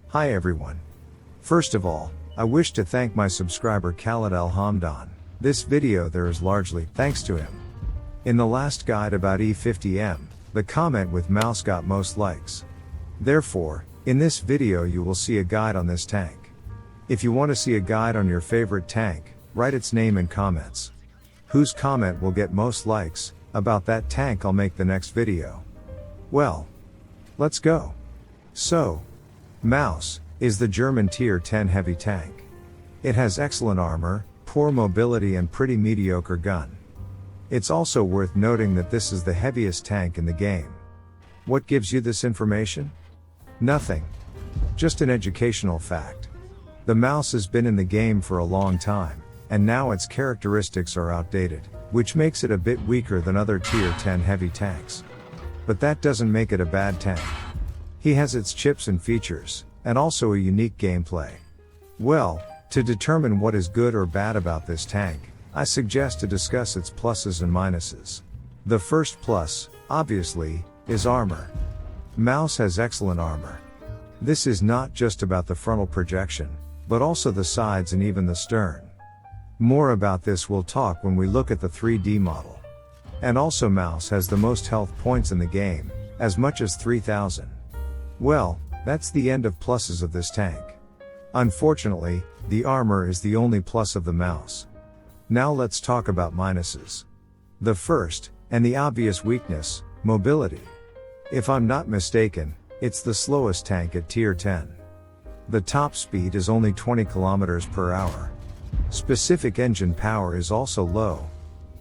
Hi everyone. First of all, I wish to thank my subscriber Khalid Al Hamdan. This video there is largely thanks to him. In the last guide about E50M, the comment with MAUS got most likes. Therefore, in this video you will see a guide on this tank. If you want to see a guide on your favorite tank, write its name in comments. Whose comment will get most likes about that tank, I'll make the next video. Well, let's go. So, MAUS is the German Tier 10 heavy tank. It has excellent armor, poor mobility and pretty mediocre gun. It's also worth noting that this is the heaviest tank in the game. What gives you this information? Nothing. Just an educational fact. The MAUS has been in the game for a long time, and now its characteristics are outdated, which makes it a bit weaker than other Tier 10 heavy tanks. But that doesn't make it a bad tank. He has its chips and features, and also a unique gameplay. Well, to determine what is good or bad about this tank, I suggest to discuss its pluses and minuses. The first plus, obviously, is armor. MAUS has excellent armor. This is not just about the frontal projection, but also the sides and even the stern. More about this we'll talk when we look at the 3D model. And also MAUS has the most health points in the game, as much as 3000. Well, that's the end of pluses of this tank. Unfortunately, the armor is the only plus of the MAUS. Now let's talk about minuses. The first, and the obvious weakness, mobility. If I'm not mistaken, it's the slowest tank at Tier 10. The top speed is only 20 km per hour. Specific engine power is also low,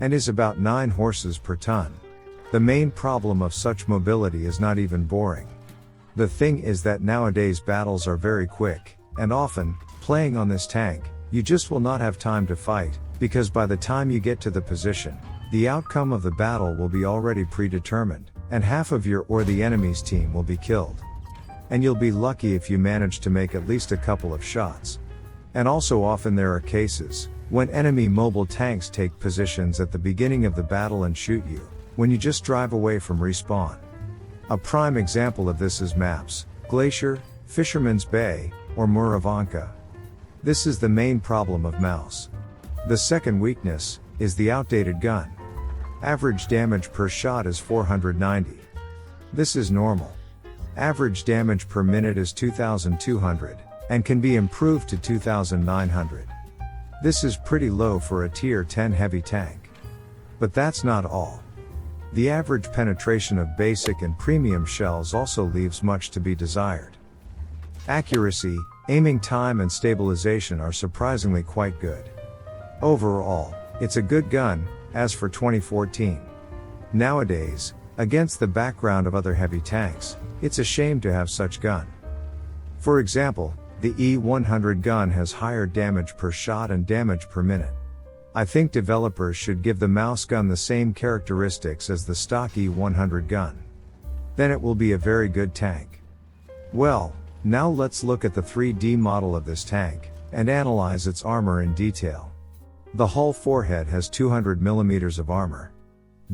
and is about 9 horses per ton. The main problem of such mobility is not even boring. The thing is that nowadays battles are very quick, and often, playing on this tank, you just will not have time to fight, because by the time you get to the position, the outcome of the battle will be already predetermined, and half of your or the enemy's team will be killed. And you'll be lucky if you manage to make at least a couple of shots. And also often there are cases, when enemy mobile tanks take positions at the beginning of the battle and shoot you, when you just drive away from respawn. A prime example of this is maps, Glacier, Fisherman's Bay, or Muravanka. This is the main problem of MAUS. The second weakness is the outdated gun. Average damage per shot is 490. This is normal. Average damage per minute is 2200, and can be improved to 2900. This is pretty low for a Tier 10 heavy tank. But that's not all. The average penetration of basic and premium shells also leaves much to be desired. Accuracy, aiming time and stabilization are surprisingly quite good. Overall, it's a good gun, as for 2014. Nowadays, against the background of other heavy tanks, it's a shame to have such gun. For example, the E100 gun has higher damage per shot and damage per minute. I think developers should give the MAUS gun the same characteristics as the stock E100 gun. Then it will be a very good tank. Well, now let's look at the 3D model of this tank, and analyze its armor in detail. The hull forehead has 200 mm of armor.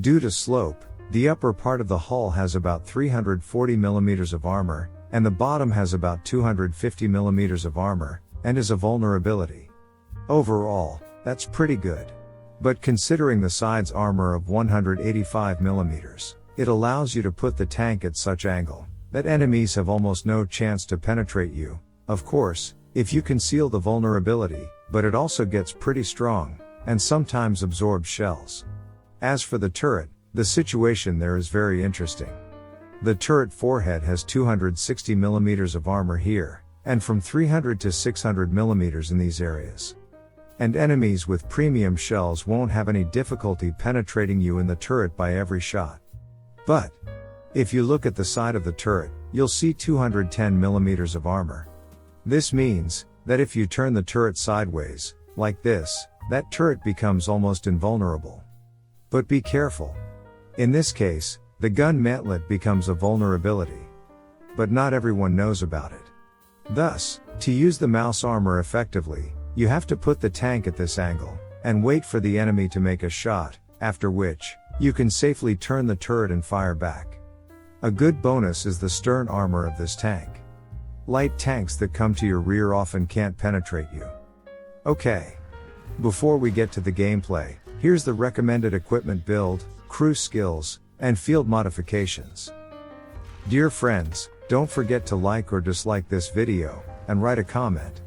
Due to slope, the upper part of the hull has about 340 mm of armor, and the bottom has about 250 mm of armor, and is a vulnerability. Overall, that's pretty good. But considering the side's armor of 185 mm, it allows you to put the tank at such angle that enemies have almost no chance to penetrate you, of course, if you conceal the vulnerability, but it also gets pretty strong, and sometimes absorbs shells. As for the turret, the situation there is very interesting. The turret forehead has 260 mm of armor here, and from 300 to 600 mm in these areas. And enemies with premium shells won't have any difficulty penetrating you in the turret by every shot. But, if you look at the side of the turret, you'll see 210 mm of armor. This means that if you turn the turret sideways, like this, that turret becomes almost invulnerable. But be careful. In this case, the gun mantlet becomes a vulnerability. But not everyone knows about it. Thus, to use the MAUS armor effectively, you have to put the tank at this angle, and wait for the enemy to make a shot, after which, you can safely turn the turret and fire back. A good bonus is the stern armor of this tank. Light tanks that come to your rear often can't penetrate you. Okay. Before we get to the gameplay, here's the recommended equipment build, crew skills, and field modifications. Dear friends, don't forget to like or dislike this video, and write a comment.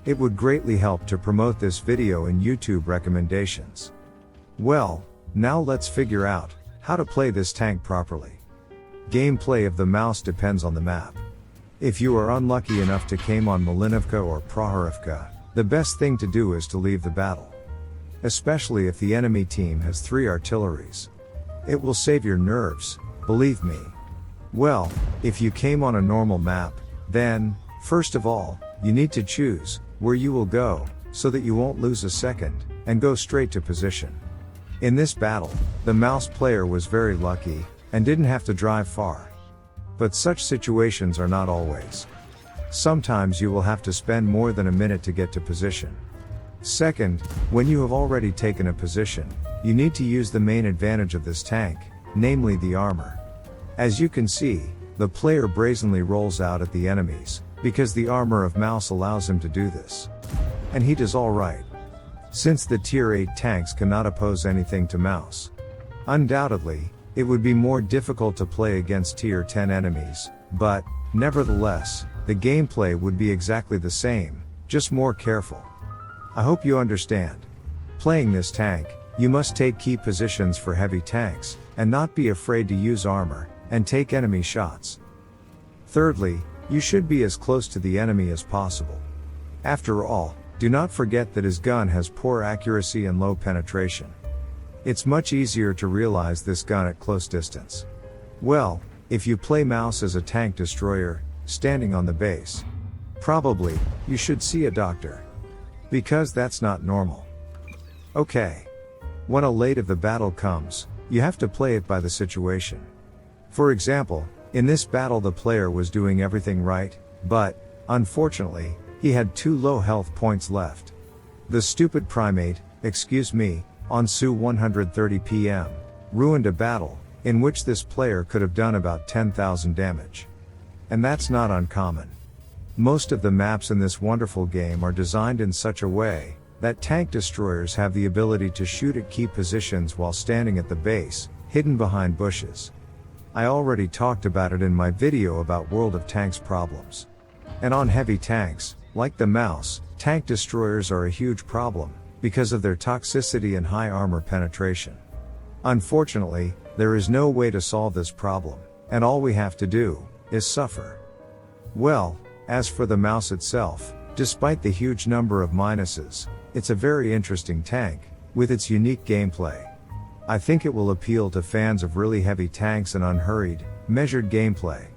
It would greatly help to promote this video in YouTube recommendations. Well, now let's figure out how to play this tank properly. Gameplay of the MAUS depends on the map. If you are unlucky enough to came on Malinivka or Prohorivka, the best thing to do is to leave the battle. Especially if the enemy team has 3 artilleries. It will save your nerves, believe me. Well, if you came on a normal map, then, first of all, you need to choose where you will go, so that you won't lose a second, and go straight to position. In this battle, the MAUS player was very lucky, and didn't have to drive far. But such situations are not always. Sometimes you will have to spend more than a minute to get to position. Second, when you have already taken a position, you need to use the main advantage of this tank, namely the armor. As you can see, the player brazenly rolls out at the enemies, because the armor of MAUS allows him to do this. And he does alright. Since the tier 8 tanks cannot oppose anything to MAUS. Undoubtedly, it would be more difficult to play against tier 10 enemies, but, nevertheless, the gameplay would be exactly the same, just more careful. I hope you understand. Playing this tank, you must take key positions for heavy tanks, and not be afraid to use armor, and take enemy shots. Thirdly, you should be as close to the enemy as possible. After all, do not forget that his gun has poor accuracy and low penetration. It's much easier to realize this gun at close distance. Well, if you play MAUS as a tank destroyer, standing on the base, probably, you should see a doctor. Because that's not normal. Okay. When a late of the battle comes, you have to play it by the situation. For example, in this battle the player was doing everything right, but, unfortunately, he had 2 low health points left. The stupid primate, excuse me, on Su 130 PM, ruined a battle, in which this player could have done about 10,000 damage. And that's not uncommon. Most of the maps in this wonderful game are designed in such a way, that tank destroyers have the ability to shoot at key positions while standing at the base, hidden behind bushes. I already talked about it in my video about World of Tanks problems. And on heavy tanks, like the MAUS, tank destroyers are a huge problem, because of their toxicity and high armor penetration. Unfortunately, there is no way to solve this problem, and all we have to do, is suffer. Well, as for the MAUS itself, despite the huge number of minuses, it's a very interesting tank, with its unique gameplay. I think it will appeal to fans of really heavy tanks and unhurried, measured gameplay.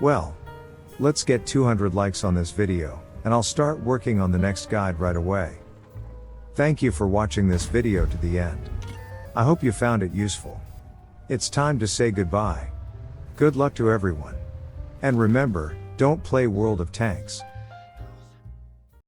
Well, let's get 200 likes on this video, and I'll start working on the next guide right away. Thank you for watching this video to the end. I hope you found it useful. It's time to say goodbye. Good luck to everyone. And remember, don't play World of Tanks.